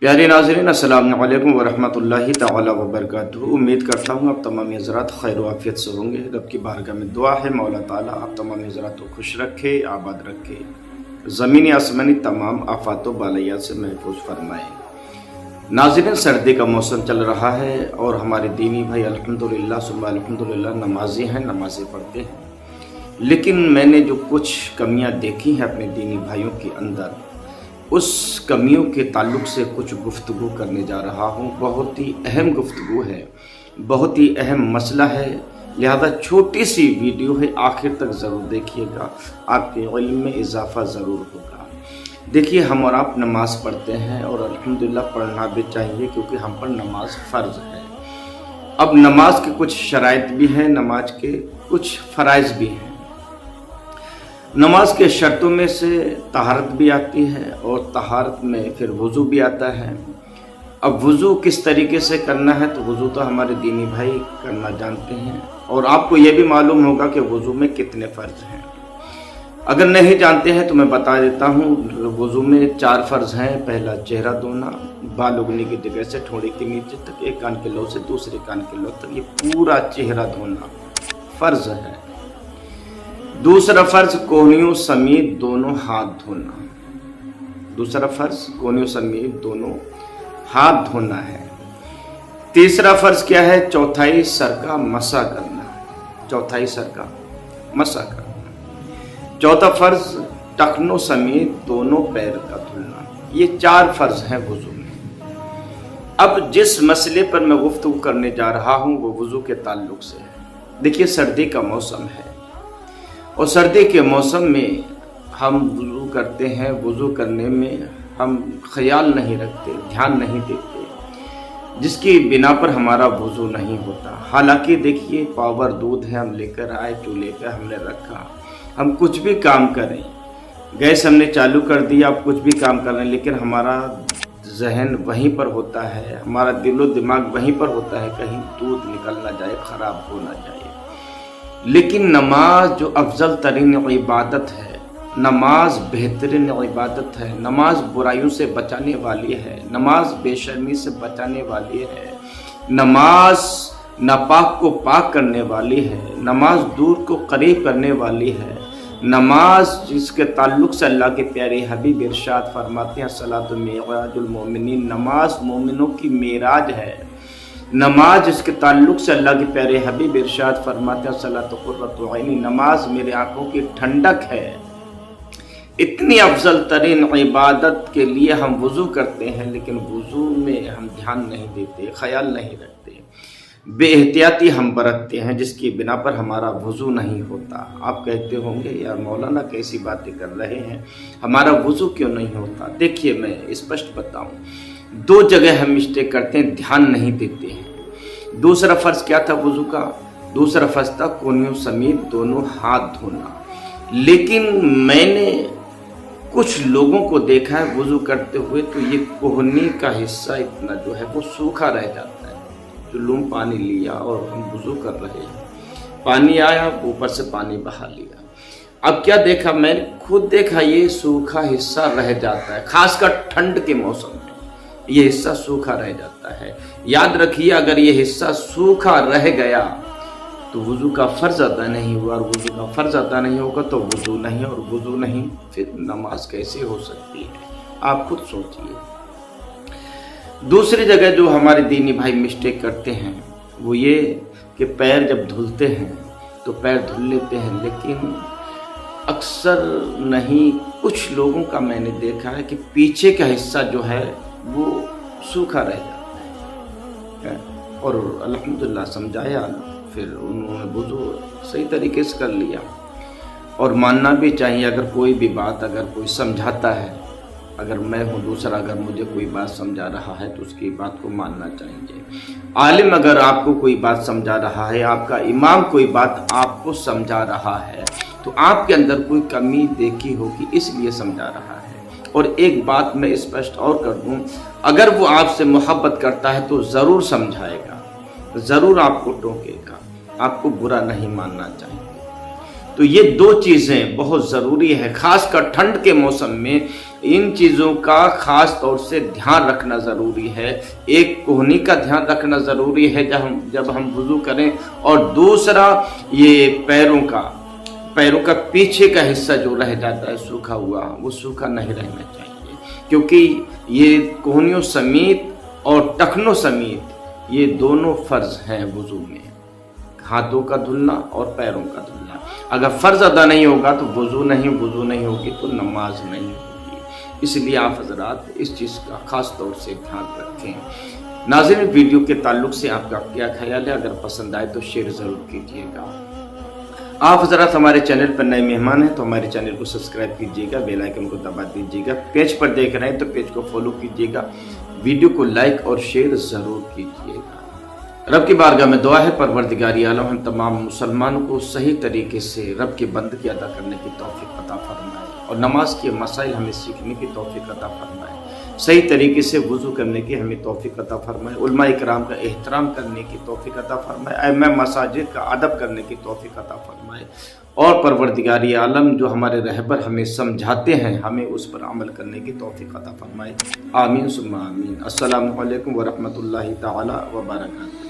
प्यारे नाज़रीन, अस्सलाम वालेकुम वरहमतुल्लाहि तआला वबरकातुहू। उम्मीद करता हूँ आप तमाम हज़रात खैर व आफियत से होंगे। रब की बारगाह में दुआ है मौला ताला आप तमाम हज़रात को खुश रखे, आबाद रखे, ज़मीनी आसमानी तमाम आफात व बालियात से महफूज फरमाए। नाज़रीन, सर्दी का मौसम चल रहा है और हमारे दीनी भाई अल्हम्दुलिल्लाह सुम्मा अल्हम्दुलिल्लाह नमाजी हैं, नमाज़ें पढ़ते हैं। लेकिन मैंने जो कुछ कमियाँ देखी हैं अपने दीनी भाइयों के अंदर, उस कमियों के ताल्लुक़ से कुछ गुफ्तगू करने जा रहा हूँ। बहुत ही अहम गुफ्तगू है, बहुत ही अहम मसला है, लिहाजा छोटी सी वीडियो है, आखिर तक ज़रूर देखिएगा, आपके इल्म में इजाफ़ा ज़रूर होगा। देखिए, हम और आप नमाज़ पढ़ते हैं और अल्हम्दुलिल्लाह पढ़ना भी चाहिए क्योंकि हम पर नमाज फ़र्ज़ है। अब नमाज के कुछ शराइत भी हैं, नमाज के कुछ फ़राइज़ भी हैं। नमाज के शर्तों में से तहारत भी आती है और तहारत में फिर वज़ू भी आता है। अब वज़ू किस तरीके से करना है, तो वज़ू तो हमारे दीनी भाई करना जानते हैं और आपको ये भी मालूम होगा कि वज़ू में कितने फ़र्ज़ हैं। अगर नहीं जानते हैं तो मैं बता देता हूँ। वज़ू में 4 फ़र्ज़ हैं। पहला, चेहरा धोना, बाल उगने की जगह से ठोड़ी के नीचे तक, एक कान के लौ से दूसरे कान के लौ तक, ये पूरा चेहरा धोना फ़र्ज़ है। दूसरा फ़र्ज़, कोहनियों समेत दोनों हाथ धोना। दूसरा फ़र्ज़, कोहनियों समेत दोनों हाथ धोना है। तीसरा फ़र्ज़ क्या है? चौथाई सर का मसा करना। चौथाई सर का मसा करना। चौथा फ़र्ज़, टखनों समेत दोनों पैर का धुलना। ये 4 फ़र्ज़ हैं वज़ू में। अब जिस मसले पर मैं गुफ्तगू करने जा रहा हूँ वो वज़ू के ताल्लुक़ से है। देखिए, सर्दी का मौसम है और सर्दी के मौसम में हम वज़ू करते हैं। वज़ू करने में हम ख्याल नहीं रखते, ध्यान नहीं देते, जिसकी बिना पर हमारा वज़ू नहीं होता। हालांकि देखिए, पावर दूध है, हम लेकर आए, चूल्हे पे हमने रखा, हम कुछ भी काम करें, गैस हमने चालू कर दिया, आप कुछ भी काम कर रहे हैं, लेकिन हमारा जहन वहीं पर होता है, हमारा दिलो दिमाग वहीं पर होता है, कहीं दूध निकल ना जाए, ख़राब हो ना जाए। लेकिन नमाज जो अफजल तरीन इबादत है, नमाज बेहतरीन इबादत है, नमाज बुराइयों से बचाने वाली है, नमाज बेशर्मी से बचाने वाली है, नमाज नापाक को पाक करने वाली है, नमाज दूर को करीब करने वाली है, नमाज जिसके ताल्लुक़ से अल्लाह के प्यारे हबीब इरशाद फरमाते हैं, सलातु मिअराजुल मोमिनीन, नमाज मोमिनों की मेराज है। नमाज इसके ताल्लुक़ से अल्लाह के प्यारे हबीब इरशाद फरमाते हैं, सलातु कुर्रतु ऐनी, नमाज मेरे आँखों की ठंडक है। इतनी अफजल तरीन इबादत के लिए हम वज़ू करते हैं, लेकिन वज़ू में हम ध्यान नहीं देते, ख्याल नहीं रखते, बेएहतियाती हम बरतते हैं, जिसकी बिना पर हमारा वज़ू नहीं होता। आप कहते होंगे, यार मौलाना कैसी बातें कर रहे हैं, हमारा वज़ू क्यों नहीं होता? देखिए, मैं स्पष्ट बताऊं, 2 जगह हम मिस्टेक करते हैं, ध्यान नहीं देते हैं। दूसरा फ़र्ज़ क्या था वज़ू का? दूसरा फ़र्ज़ था कोहनियों समेत दोनों हाथ धोना। लेकिन मैंने कुछ लोगों को देखा है वज़ू करते हुए, तो ये कोहनी का हिस्सा इतना जो है वो सूखा रह जाता है। जो लूम पानी लिया और हम वज़ू कर रहे हैं, पानी आया, ऊपर से पानी बहा लिया। अब क्या देखा, मैंने खुद देखा, ये सूखा हिस्सा रह जाता है, खासकर ठंड के मौसम में ये हिस्सा सूखा रह जाता है। याद रखिए, अगर ये हिस्सा सूखा रह गया तो वज़ू का फ़र्ज़ अदा नहीं हुआ, और वज़ू का फ़र्ज़ अदा नहीं होगा तो वज़ू नहीं, और वज़ू नहीं फिर नमाज कैसे हो सकती है? आप खुद सोचिए। दूसरी जगह जो हमारे दीनी भाई मिस्टेक करते हैं वो ये कि पैर जब धुलते हैं तो पैर धुल लेते हैं, लेकिन अक्सर नहीं, कुछ लोगों का मैंने देखा है कि पीछे का हिस्सा जो है वो सूखा रह जाता है। और अल्हम्दुलिल्लाह समझाया, फिर उन्होंने वज़ू सही तरीके से कर लिया। और मानना भी चाहिए, अगर कोई भी बात अगर कोई समझाता है, अगर मैं हूँ दूसरा, अगर मुझे कोई बात समझा रहा है तो उसकी बात को मानना चाहिए। आलिम अगर आपको कोई बात समझा रहा है, आपका इमाम कोई बात आपको समझा रहा है, तो आपके अंदर कोई कमी देखी होगी, इसलिए समझा रहा है। और एक बात मैं स्पष्ट और कर दूं, अगर वो आपसे मोहब्बत करता है तो ज़रूर समझाएगा, ज़रूर आपको टोकेगा, आपको बुरा नहीं मानना चाहिए। तो ये 2 चीज़ें बहुत ज़रूरी है, ख़ासकर ठंड के मौसम में इन चीज़ों का ख़ास तौर से ध्यान रखना ज़रूरी है। एक कोहनी का ध्यान रखना ज़रूरी है जब हम वुज़ू करें, और दूसरा ये पैरों का पीछे का हिस्सा जो रह जाता है सूखा हुआ, वो सूखा नहीं रहना चाहिए, क्योंकि ये कोहनियों समेत और टखनों समेत ये दोनों फ़र्ज़ हैं वुज़ू में, हाथों का धुलना और पैरों का धुलना। अगर फ़र्ज़ अदा नहीं होगा तो वुज़ू नहीं होगी तो नमाज नहीं होगी। इसलिए आप हज़रात इस चीज़ का ख़ास तौर से ध्यान रखें। नाज़रीन, वीडियो के ताल्लुक़ से आपका क्या ख्याल है? अगर पसंद आए तो शेयर ज़रूर कीजिएगा। आप हज़रात हमारे चैनल पर नए मेहमान हैं तो हमारे चैनल को सब्सक्राइब कीजिएगा, बेल आइकन को दबा दीजिएगा। पेज पर देख रहे हैं तो पेज को फॉलो कीजिएगा, वीडियो को लाइक और शेयर ज़रूर कीजिएगा। रब की बारगाह में दुआ है, परवरदिगार आलम हम तमाम मुसलमानों को सही तरीके से रब के बंदगी अदा करने की तौफीक अता फरमाए, और नमाज के मसाइल हमें सीखने की तौफीक अता फरमाए, सही तरीके से वुज़ू करने की हमें तौफीक अता फरमाए, उलमा इकराम का एहतराम करने की तौफीक अता फरमाए, अइम्मा मसाजिद का अदब करने की तौफीक अता फरमाए, और परवरदिगार आलम जो हमारे रहबर हमें समझाते हैं हमें उस पर अमल करने की तौफीक अता फरमाए। आमीन सुम्मा आमीन। अस्सलामु अलैकुम व रहमतुल्लाहि तआला व बरकातहू।